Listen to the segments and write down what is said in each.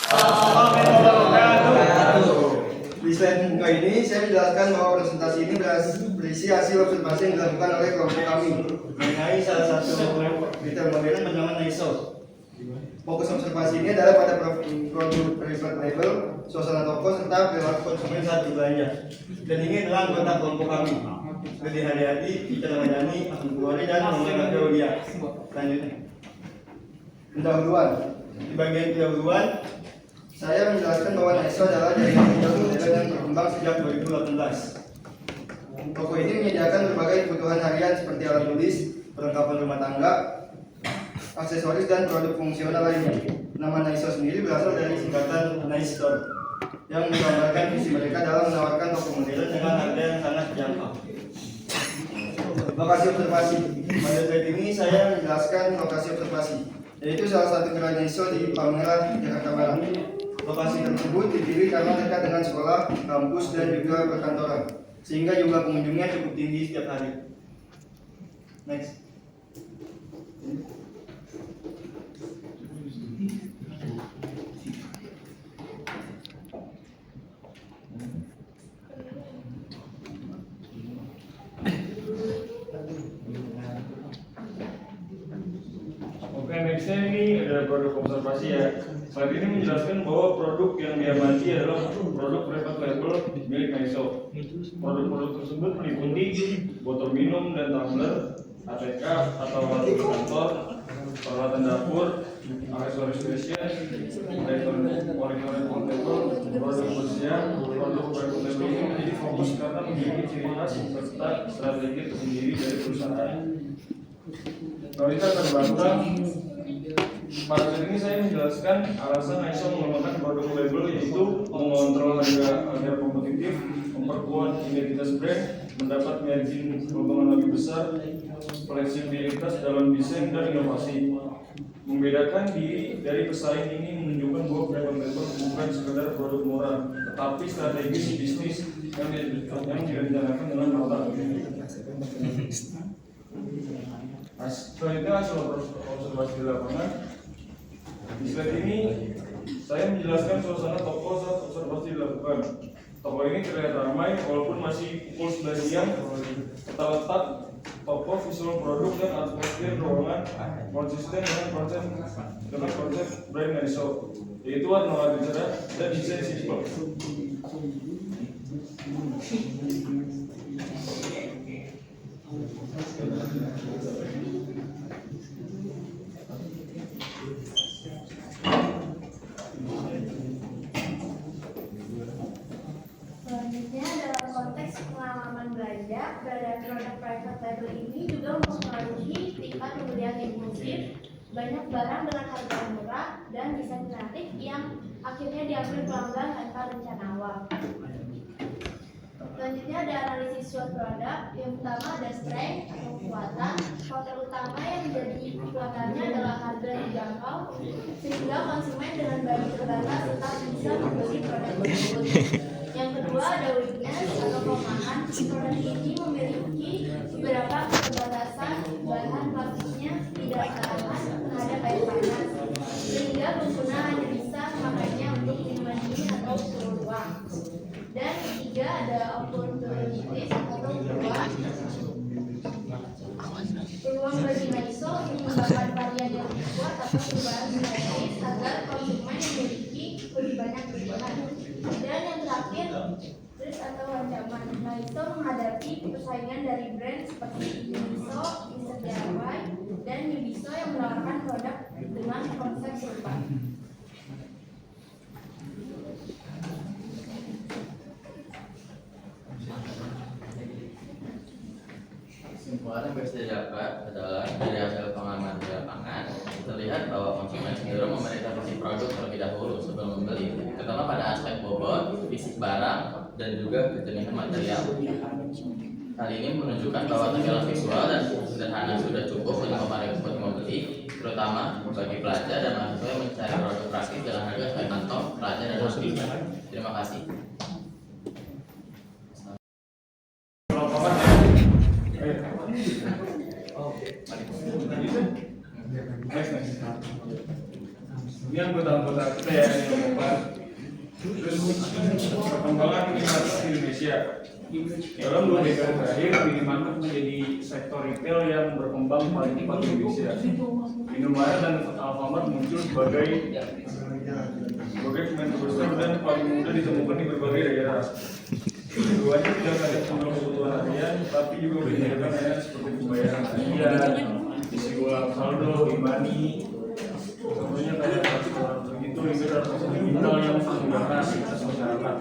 Di slide muka ini saya menjelaskan bahwa presentasi ini berisi hasil observasi yang dilakukan oleh kelompok kami mengenai salah satu retail modern bernama Naiso. Fokus observasi ini adalah pada produk private label, suasana toko, serta perilaku konsumen saat berbelanja. Dan ini adalah anggota kelompok kami: Gede Haryati, Ika Ramadhani, Ahmad Bukhari, dan Muhammad Aulia. Selanjutnya, pendahuluan. Di bagian pendahuluan, saya menjelaskan bahwa Naiso adalah jaringan retail modern yang berkembang sejak 2018. Toko ini menyediakan berbagai kebutuhan harian seperti alat tulis, perlengkapan rumah tangga, aksesoris, dan produk fungsional lainnya. Nama Naiso sendiri berasal dari singkatan Nice Store yang menggambarkan visi mereka dalam menawarkan toko modern dengan harga yang sangat terjangkau. Lokasi observasi. Pada slide ini saya menjelaskan lokasi observasi, yaitu salah satu gerai Naiso di Palmerah, Jakarta Barat. Lokasi tersebut dipilih karena dekat dengan sekolah, kampus, dan juga perkantoran, sehingga jumlah pengunjungnya cukup tinggi setiap hari. Next. Oke, nextnya ini ada produk observasi ya. Slide ini menjelaskan bahwa produk yang diamati adalah produk private label milik Naiso. Produk-produk tersebut meliputi botol minum dan tumbler, ATK atau alat kantor, peralatan dapur, aksesoris fashion, elektronik portable, produk bersiap. Produk private label ini menjadi fokus karena memiliki ciri khas serta strategi tersendiri dari perusahaan. Kalau kita terbantah, pada saat ini saya menjelaskan alasan Naiso mengembangkan produk label, yaitu mengontrol harga agar kompetitif, memperkuat identitas brand, mendapat margin keuntungan lebih besar, fleksibilitas dalam desain dan inovasi. Membedakan diri dari pesaing ini menunjukkan bahwa private label bukan sekedar produk murah, tetapi strategi bisnis yang direncanakan dengan matang. Selanjutnya hasil observasi di lapangan. Di slide ini saya menjelaskan suasana toko saat observasi dilakukan. Toko ini terlihat ramai walaupun masih pukul 11 siang. Tata letak toko, visual produk, dan atmosfer ruangan konsisten dengan konsep brand Naiso, yaitu warna-warni cerah dan desain simple. Selanjutnya, dalam konteks pengalaman belanja, peradaan produk private label ini juga mempengaruhi tingkat pembelian impulsif, banyak barang dengan harga murah, dan desain kreatif yang akhirnya diambil pelanggan tanpa rencana awal. Selanjutnya ada analisis suatu produk. Yang pertama ada strength atau kekuatan. Faktor utama yang menjadi kekuatannya adalah harga yang dijangkau, sehingga konsumen dengan budget terbatas tetap bisa membeli produk tersebut. Yang kedua ada weakness atau kelemahan. Produk ini memiliki beberapa keterbatasan, bahan plastiknya tidak tahan terhadap air panas, sehingga pengguna hanya bisa memakainya untuk minuman dingin atau suhu ruang. Dan ketiga ada opportunities atau peluang bagi Naiso untuk mengembangkan varian yang lebih kuat atau perubahan kreatif agar konsumen memiliki lebih banyak pilihan. Dan yang terakhir, risk atau ancaman. Naiso menghadapi persaingan dari brand seperti Uniso, Mr. DIY, dan Ubiso yang menawarkan produk dengan konsep serupa. Kesimpulan yang bisa didapat adalah dari hasil pengalaman di lapangan terlihat bahwa konsumen cenderung memverifikasi produk terlebih dahulu sebelum membeli, terutama pada aspek bobot, fisik barang, dan juga kejenihan material. Hal ini menunjukkan bahwa tampilan visual dan sederhana sudah cukup untuk membeli, terutama bagi pelajar dan mahasiswa yang mencari produk praktis dengan harga sesuai kantong pelajar dan mahasiswa. Terima kasih. Ini anggota-anggota kita ya yang membahas. Terus perkembangan minimarket di Indonesia. Dalam 2 dekade terakhir, minimarket menjadi sektor retail yang berkembang paling cepat di Indonesia. Indomaret dan Alfamart muncul sebagai pemain terbesar dan paling mudah ditemukan di berbagai daerah. Keduanya tidak hanya untuk kebutuhan harian, tapi juga menyediakan layanan seperti pembayaran harian, isi ulang saldo, e-money, contohnya kayak transfer begitu, hingga transaksi digital yang memudahkan aktivitas masyarakat.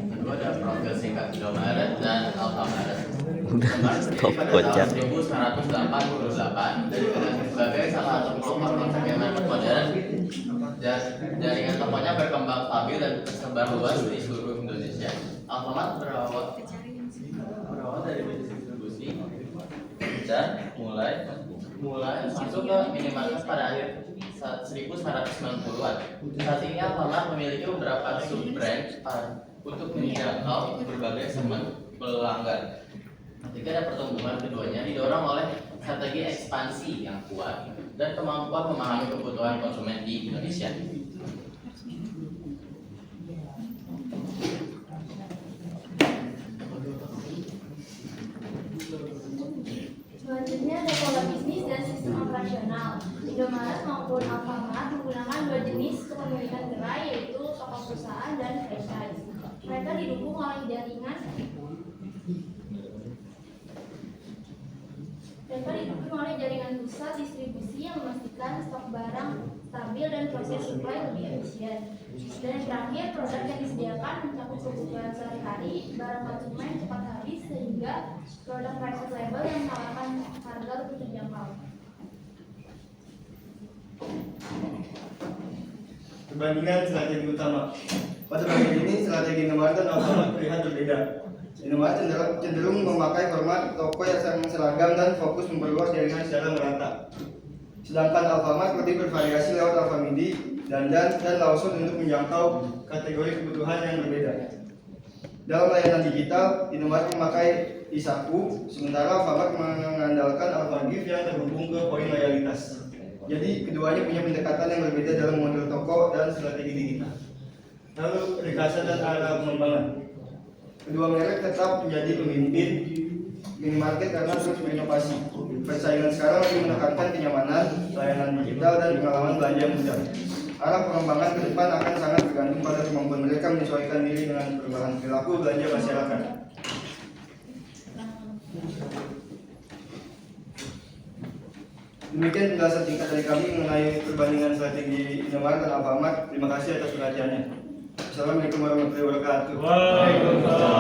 Kedua ada profil singkat Indomaret dan Alfamart. Udah stop kocak. 1988 dikenal sebagai salah satu pelopor konsep market modern. Jaringan tokonya berkembang stabil dan tersebar luas di seluruh Indonesia. Alfamart berawal dari bisnis distribusi dan mulai masuk ke minimarket pada akhir 1990-an. Saat ini Alfamart memiliki beberapa sub-brand untuk menjangkau berbagai segmen pelanggan. Ketika ada pertumbuhan keduanya didorong oleh strategi ekspansi yang kuat dan kemampuan memahami kebutuhan konsumen di Indonesia. Selanjutnya ada pola bisnis dan sistem operasional. Indomaret maupun Alfamart menggunakan 2 jenis kepemilikan gerai, yaitu toko perusahaan dan franchise. Mereka didukung oleh jaringan pusat distribusi yang memastikan stok barang stabil dan proses supply lebih efisien. Dan yang terakhir, produk yang disediakan mencakup kebutuhan sehari-hari, barang konsumen cepat habis, sehingga produk private label yang menawarkan harga lebih terjangkau. Perbandingan strategi utama. Pada bagian ini strategi Indomaret dan Alfamart terlihat berbeda. Indomaret cenderung memakai format toko yang seragam dan fokus memperluas jaringan secara merata. Sedangkan Alfamart lebih bervariasi lewat Alfamidi, Dandan, dan Lawson untuk menjangkau kategori kebutuhan yang berbeda. Dalam layanan digital, Indomaret memakai Isaku, sementara Alfamart mengandalkan Alfagif yang terhubung ke poin loyalitas. Jadi keduanya punya pendekatan yang berbeda dalam model toko dan strategi digital. Lalu ringkasan dan arah pengembangan. Kedua merek tetap menjadi pemimpin minimarket karena terus berinovasi. Persaingan sekarang lebih menekankan kenyamanan, layanan digital, dan pengalaman belanja yang mudah. Arah pengembangan ke depan akan sangat bergantung pada kemampuan mereka menyesuaikan diri dengan perubahan perilaku belanja masyarakat. Demikian penjelasan singkat dari kami mengenai perbandingan strategi Indomaret dan Alfamart. Terima kasih atas perhatiannya. Assalamualaikum warahmatullahi wabarakatuh. Waalaikumsalam.